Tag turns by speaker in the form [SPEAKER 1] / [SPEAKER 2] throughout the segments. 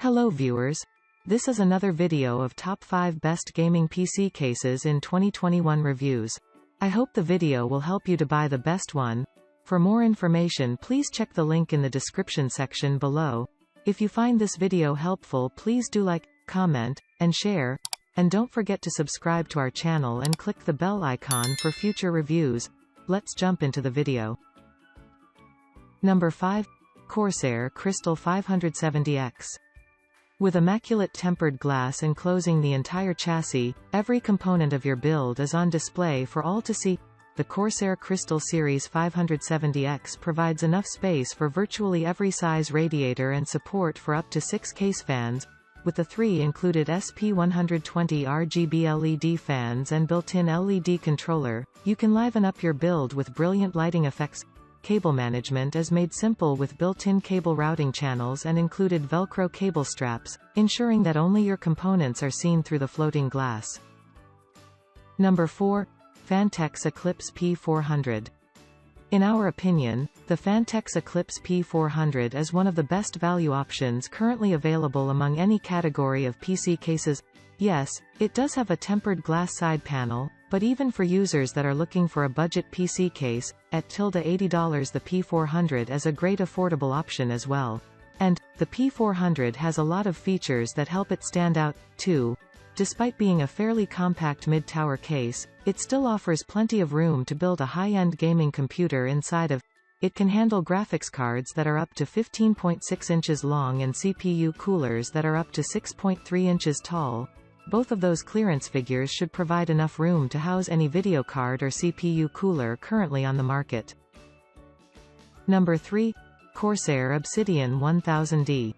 [SPEAKER 1] Hello viewers. This is another video of top 5 best gaming PC cases in 2021 reviews. I hope the video will help you to buy the best one. For more information, please check the link in the description section below. If you find this video helpful, please do like, comment, and share. And don't forget to subscribe to our channel and click the bell icon for future reviews. Let's jump into the video. Number 5. CORSAIR Crystal 570X. With immaculate tempered glass enclosing the entire chassis, every component of your build is on display for all to see. The CORSAIR Crystal Series 570X provides enough space for virtually every size radiator and support for up to 6 case fans, with the 3 included SP120 RGB LED fans and built-in LED controller. You can liven up your build with brilliant lighting effects. Cable management is made simple with built-in cable routing channels and included Velcro cable straps, ensuring that only your components are seen through the floating glass. Number 4. Phanteks Eclipse P400. In our opinion, the Phanteks Eclipse P400 is one of the best value options currently available among any category of PC cases. Yes, it does have a tempered glass side panel, but even for users that are looking for a budget PC case, at $80 the P400 is a great affordable option as well. And, the P400 has a lot of features that help it stand out, too. Despite being a fairly compact mid-tower case, it still offers plenty of room to build a high-end gaming computer inside of. It can handle graphics cards that are up to 15.6 inches long and CPU coolers that are up to 6.3 inches tall. Both of those clearance figures should provide enough room to house any video card or CPU cooler currently on the market. Number 3. CORSAIR Obsidian 1000D.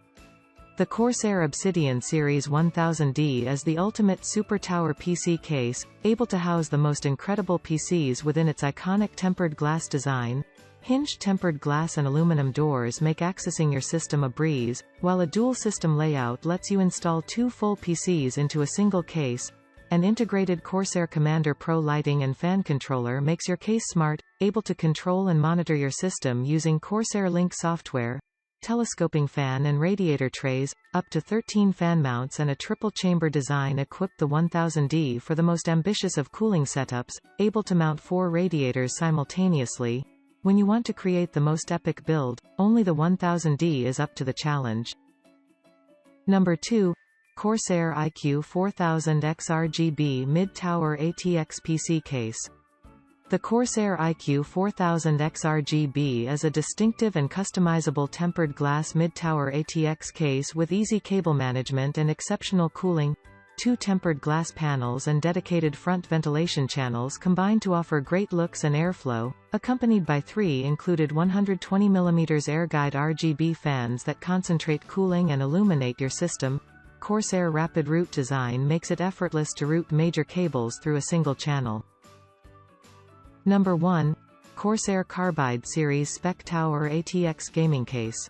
[SPEAKER 1] The CORSAIR Obsidian Series 1000D is the ultimate super tower PC case, able to house the most incredible PCs within its iconic tempered glass design. Hinged tempered glass and aluminum doors make accessing your system a breeze, while a dual system layout lets you install 2 full PCs into a single case. An integrated CORSAIR Commander Pro lighting and fan controller makes your case smart, able to control and monitor your system using CORSAIR Link software. Telescoping fan and radiator trays, up to 13 fan mounts and a triple-chamber design equip the 1000D for the most ambitious of cooling setups, able to mount 4 radiators simultaneously. When you want to create the most epic build, only the 1000D is up to the challenge. Number 2. CORSAIR iCUE 4000 XRGB Mid-Tower ATX PC Case. The CORSAIR iCUE 4000 XRGB is a distinctive and customizable tempered glass mid-tower ATX case with easy cable management and exceptional cooling. 2 tempered glass panels and dedicated front ventilation channels combine to offer great looks and airflow, accompanied by 3 included 120mm AirGuide RGB fans that concentrate cooling and illuminate your system. CORSAIR Rapid Route design makes it effortless to route major cables through a single channel. Number 1. CORSAIR Carbide Series SPEC-Tower ATX Gaming Case.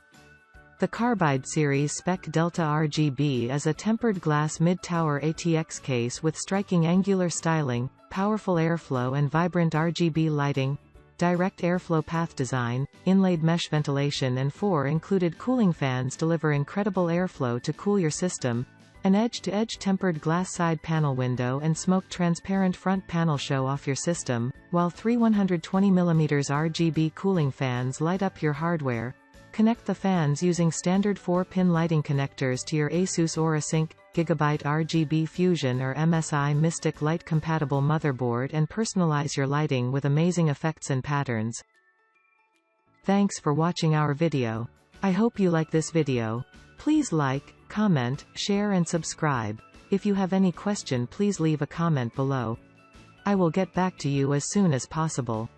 [SPEAKER 1] The Carbide Series SPEC Delta RGB is a tempered glass mid-tower ATX case with striking angular styling, powerful airflow and vibrant RGB lighting, direct airflow path design, inlaid mesh ventilation and 4 included cooling fans deliver incredible airflow to cool your system. An edge-to-edge tempered glass side panel window and smoke-transparent front panel show off your system, while 3 120mm RGB cooling fans light up your hardware. Connect the fans using standard 4-pin lighting connectors to your Asus Aura Sync, Gigabyte RGB Fusion or MSI Mystic Light-compatible motherboard and personalize your lighting with amazing effects and patterns. Thanks for watching our video. I hope you like this video. Please like, comment, share and subscribe. If you have any question, please leave a comment below. I will get back to you as soon as possible.